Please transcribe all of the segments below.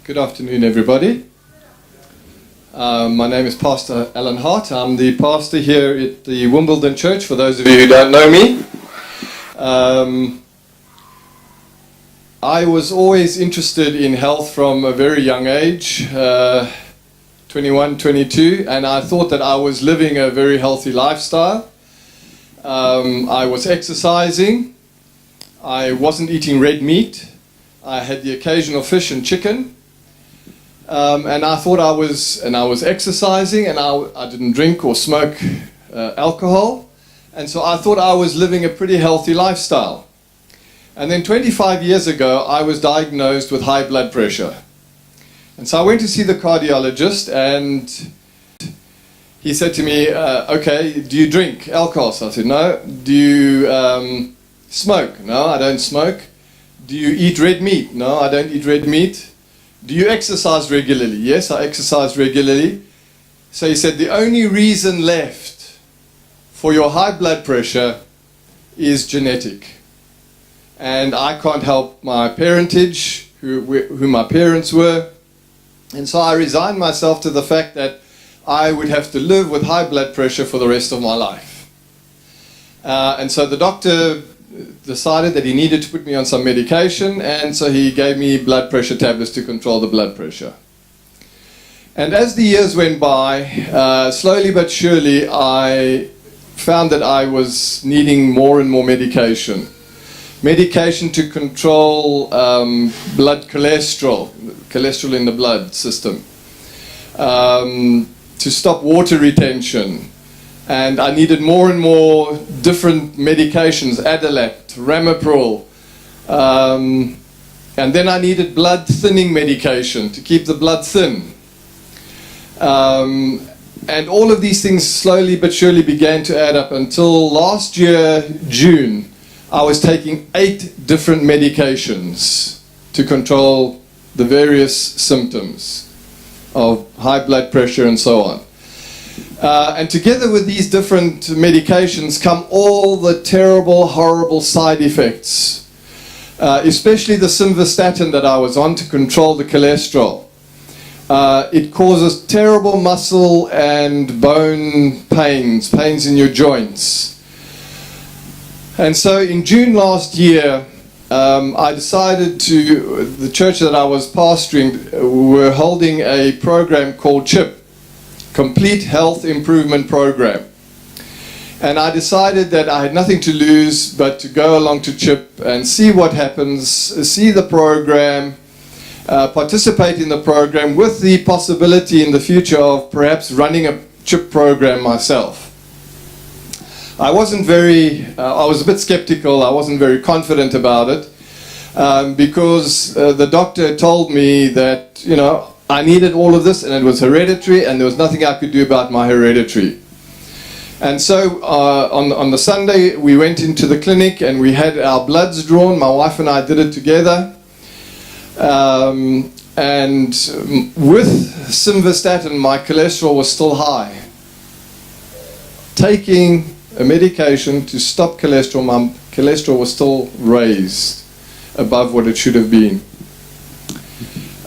Good afternoon, everybody. My name is Pastor Alan Hart. I'm the pastor here at the Wimbledon Church, for those of you who don't know me. I was always interested in health from a very young age, 21, 22, and I thought that I was living a very healthy lifestyle. I was exercising. I wasn't eating red meat. I had the occasional fish and chicken. And I thought I was exercising, and I didn't drink or smoke alcohol. And so I thought I was living a pretty healthy lifestyle. And then 25 years ago, I was diagnosed with high blood pressure. And so I went to see the cardiologist, and he said to me, okay, do you drink alcohol? So I said, no. Do you smoke? No, I don't smoke. Do you eat red meat? No, I don't eat red meat. Do you exercise regularly? Yes, I exercise regularly. So he said, the only reason left for your high blood pressure is genetic. And I can't help my parentage, who my parents were. And so I resigned myself to the fact that I would have to live with high blood pressure for the rest of my life. And so the doctor decided that he needed to put me on some medication, and so he gave me blood pressure tablets to control the blood pressure. And as the years went by, slowly but surely, I found that I was needing more and more medication. Medication to control blood cholesterol in the blood system, to stop water retention. And I needed more and more different medications, Adalat, Ramipril. And then I needed blood thinning medication to keep the blood thin. And all of these things slowly but surely began to add up until last year, June, I was taking 8 different medications to control the various symptoms of high blood pressure and so on. And together with these different medications come all the terrible, horrible side effects, especially the simvastatin that I was on to control the cholesterol. It causes terrible muscle and bone pains in your joints. And so in June last year, I decided the church that I was pastoring were holding a program called CHIP, Complete Health Improvement Program. And I decided that I had nothing to lose but to go along to CHIP and see what happens, see the program, participate in the program with the possibility in the future of perhaps running a CHIP program myself. I was a bit skeptical, I wasn't very confident about it, because the doctor told me that, I needed all of this, and it was hereditary, and there was nothing I could do about my hereditary. And so on the Sunday, we went into the clinic and we had our bloods drawn. My wife and I did it together. And with simvastatin, my cholesterol was still high. Taking a medication to stop cholesterol, my cholesterol was still raised above what it should have been.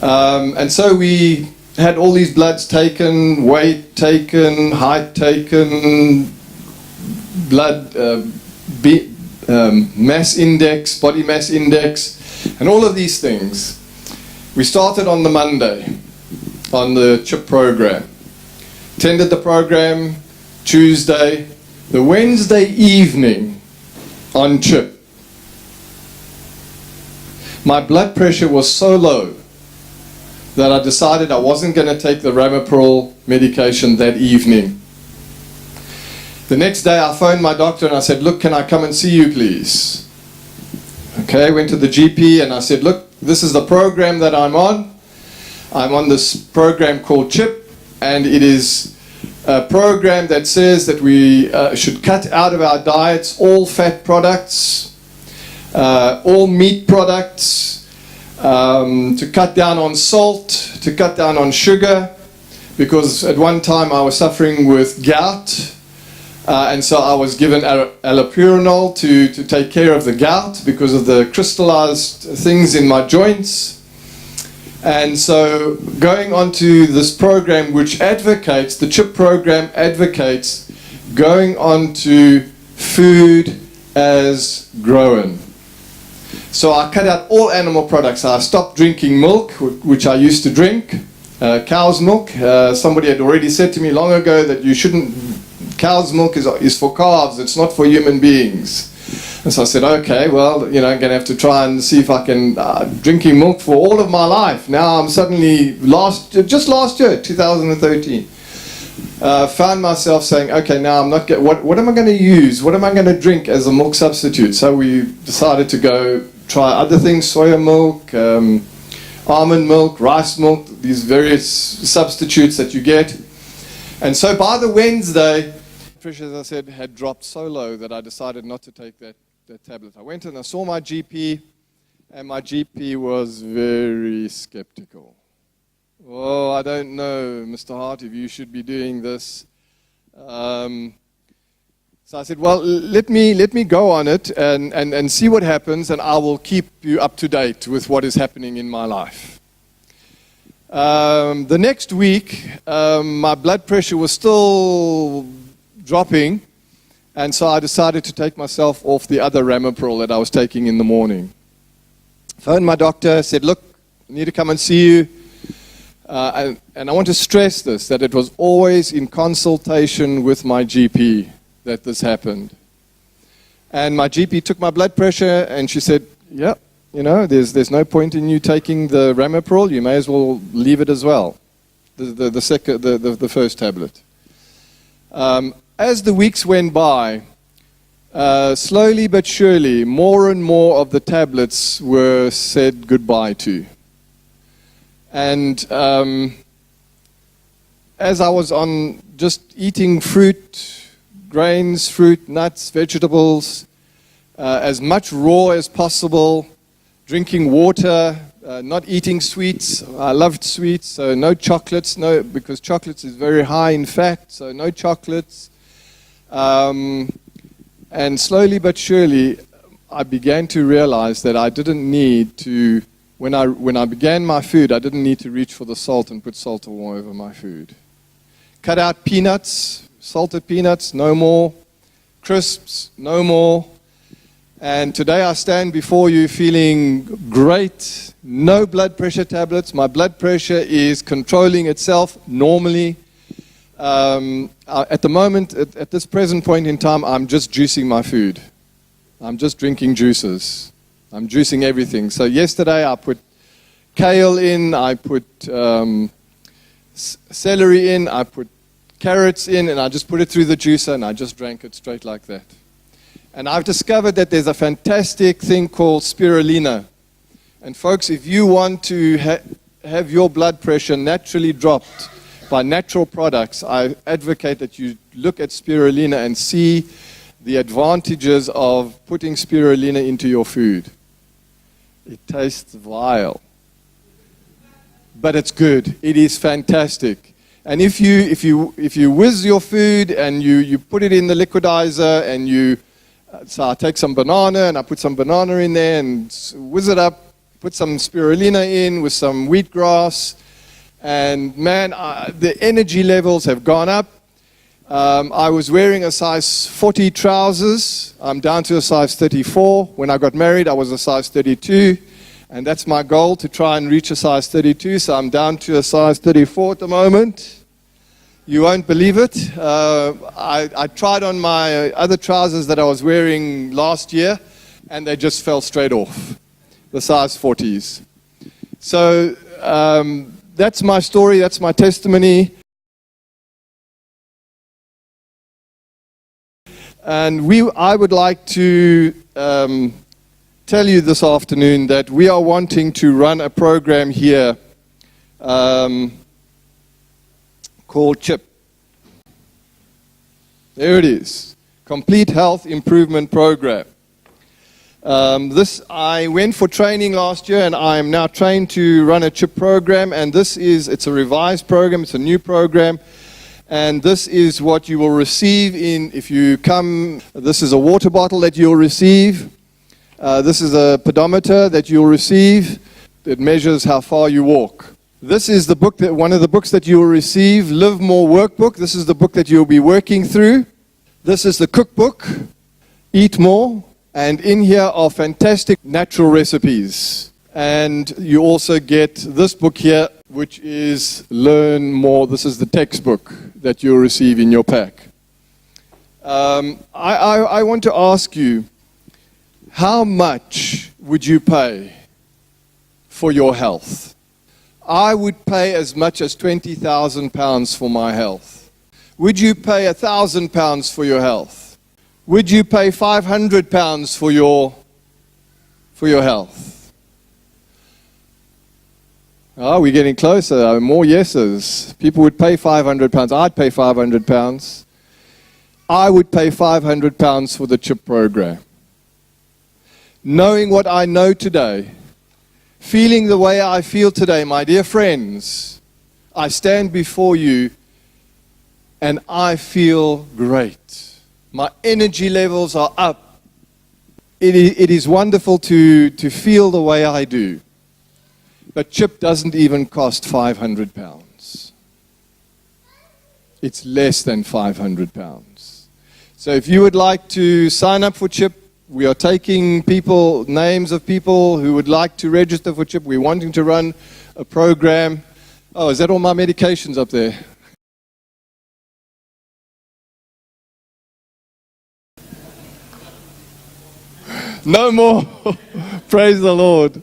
And so we had all these bloods taken, weight taken, height taken, blood mass index, body mass index, and all of these things. We started on the Monday on the CHIP program. Attended the program Tuesday. The Wednesday evening on CHIP, my blood pressure was so low that I decided I wasn't going to take the Ramipril medication that evening. The next day I phoned my doctor and I said, look, can I come and see you please? Okay, went to the GP and I said, look, this is the program that I'm on. I'm on this program called CHIP, and it is a program that says that we should cut out of our diets all fat products, all meat products, to cut down on salt, to cut down on sugar, because at one time I was suffering with gout, and so I was given allopurinol to take care of the gout because of the crystallized things in my joints. And so going on to this program which advocates, the CHIP program advocates going on to food as grown. So I cut out all animal products. I stopped drinking milk, which I used to drink, cow's milk. Somebody had already said to me long ago that you shouldn't, cow's milk is for calves, it's not for human beings. And so I said, okay, well, you know, I'm going to have to try and see if I can, drinking milk for all of my life. Now I'm suddenly, just last year, 2013, found myself saying, okay, now I'm not, what am I going to use? What am I going to drink as a milk substitute? So we decided to go try other things, soya milk, almond milk, rice milk, these various substitutes that you get. And so by the Wednesday, pressure, as I said, had dropped so low that I decided not to take that tablet. I went and I saw my GP, and my GP was very skeptical. Oh, I don't know, Mr. Hart, if you should be doing this. So I said, well, let me go on it and see what happens, and I will keep you up to date with what is happening in my life. The next week, my blood pressure was still dropping, and so I decided to take myself off the other Ramipril that I was taking in the morning. Phoned my doctor, said, look, I need to come and see you. And I want to stress this, that it was always in consultation with my GP that this happened. And my GP took my blood pressure, and she said, yeah, you know, there's no point in you taking the Ramipril, you may as well leave it as well, the first tablet. As the weeks went by, slowly but surely, more and more of the tablets were said goodbye to. And as I was on just eating fruit, grains, fruit, nuts, vegetables, as much raw as possible, drinking water, not eating sweets. I loved sweets, so no chocolates, because chocolates is very high in fat, so no chocolates. And slowly but surely, I began to realize that I didn't need to, when I began my food, I didn't need to reach for the salt and put salt all over my food. Cut out peanuts, salted peanuts, no more. Crisps, no more. And today I stand before you feeling great. No blood pressure tablets. My blood pressure is controlling itself normally. At the moment, at this present point in time, I'm just juicing my food. I'm just drinking juices. I'm juicing everything. So yesterday I put kale in, I put celery in, I put carrots in, and I just put it through the juicer, and I just drank it straight like that. And I've discovered that there's a fantastic thing called spirulina. And folks, if you want to have your blood pressure naturally dropped by natural products, I advocate that you look at spirulina and see the advantages of putting spirulina into your food. It tastes vile, but it's good. It is fantastic. And if you whiz your food and you put it in the liquidizer, and so I take some banana and I put some banana in there and whiz it up, put some spirulina in with some wheatgrass, and man, the energy levels have gone up. I was wearing a size 40 trousers. I'm down to a size 34. When I got married, I was a size 32. And that's my goal, to try and reach a size 32. So I'm down to a size 34 at the moment. You won't believe it. I tried on my other trousers that I was wearing last year, and they just fell straight off, the size 40s. So that's my story, that's my testimony. And I would like to tell you this afternoon that we are wanting to run a program here called CHIP. There it is, Complete Health Improvement Program. I went for training last year, and I am now trained to run a CHIP program, and it's a revised program, it's a new program. And this is what you will receive if you come. This is a water bottle that you'll receive. This is a pedometer that you'll receive. It measures how far you walk. This is the book one of the books that you will receive, Live More Workbook. This is the book that you'll be working through. This is the cookbook, Eat More. And in here are fantastic natural recipes. And you also get this book here, which is Learn More. This is the textbook that you'll receive in your pack. I want to ask you, how much would you pay for your health? I would pay as much as £20,000 for my health. Would you pay £1,000 for your health? Would you pay £500 for your health? Oh, we're getting closer. More yeses. People would pay £500. I'd pay £500. I would pay £500 for the CHIP program. Knowing what I know today, feeling the way I feel today, my dear friends, I stand before you and I feel great. My energy levels are up. It is wonderful to feel the way I do. But CHIP doesn't even cost £500. It's less than £500. So if you would like to sign up for CHIP, we are taking names of people who would like to register for CHIP. We're wanting to run a program. Oh, is that all my medications up there? No more. Praise the Lord.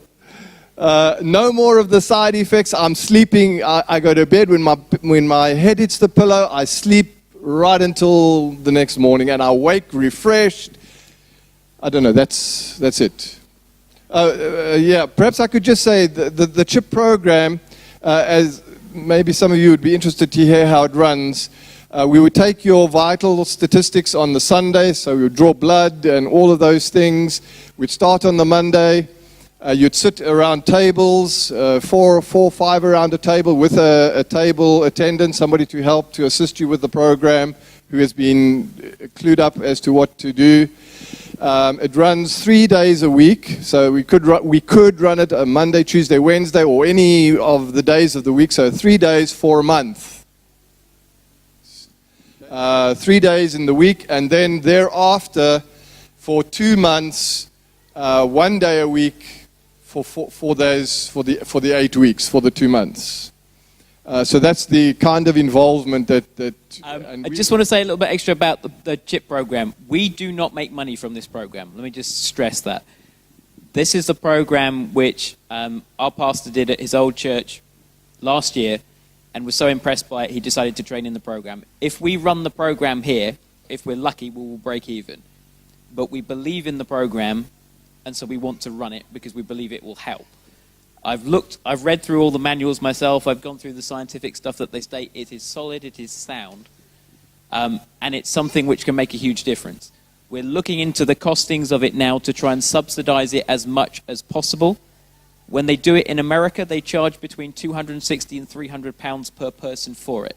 No more of the side effects. I'm sleeping. I go to bed when my head hits the pillow. I sleep right until the next morning, and I wake refreshed. I don't know. That's it. Yeah, perhaps I could just say the CHIP program, as maybe some of you would be interested to hear how it runs. We would take your vital statistics on the Sunday, so we would draw blood and all of those things. We'd start on the Monday. You'd sit around tables, 4 or 5 around a table with a table attendant, somebody to help to assist you with the program, who has been clued up as to what to do. It runs 3 days a week, so we could run it a Monday, Tuesday, Wednesday, or any of the days of the week, so 3 days for a month. 3 days in the week, and then thereafter, for 2 months, 1 day a week, for 4 days for the 8 weeks, for the 2 months. So that's the kind of involvement that I just want to say a little bit extra about the CHIP program. We do not make money from this program. Let me just stress that. This is the program which our pastor did at his old church last year and was so impressed by it, he decided to train in the program. If we run the program here, if we're lucky, we will break even. But we believe in the program, and so we want to run it because we believe it will help. I've read through all the manuals myself. I've gone through the scientific stuff that they state. It is solid, it is sound, and it's something which can make a huge difference. We're looking into the costings of it now to try and subsidize it as much as possible. When they do it in America, they charge between £260 and £300 per person for it.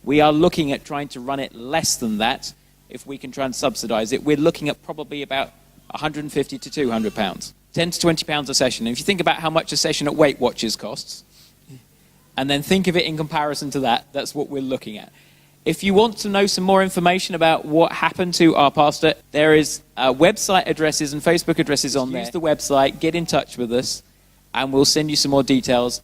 We are looking at trying to run it less than that if we can try and subsidize it. We're looking at probably about £150 to £200, £10 to £20 a session. And if you think about how much a session at Weight Watchers costs, and then think of it in comparison to that, that's what we're looking at. If you want to know some more information about what happened to our pastor, there is website addresses and Facebook addresses on there. Use the website, get in touch with us, and we'll send you some more details.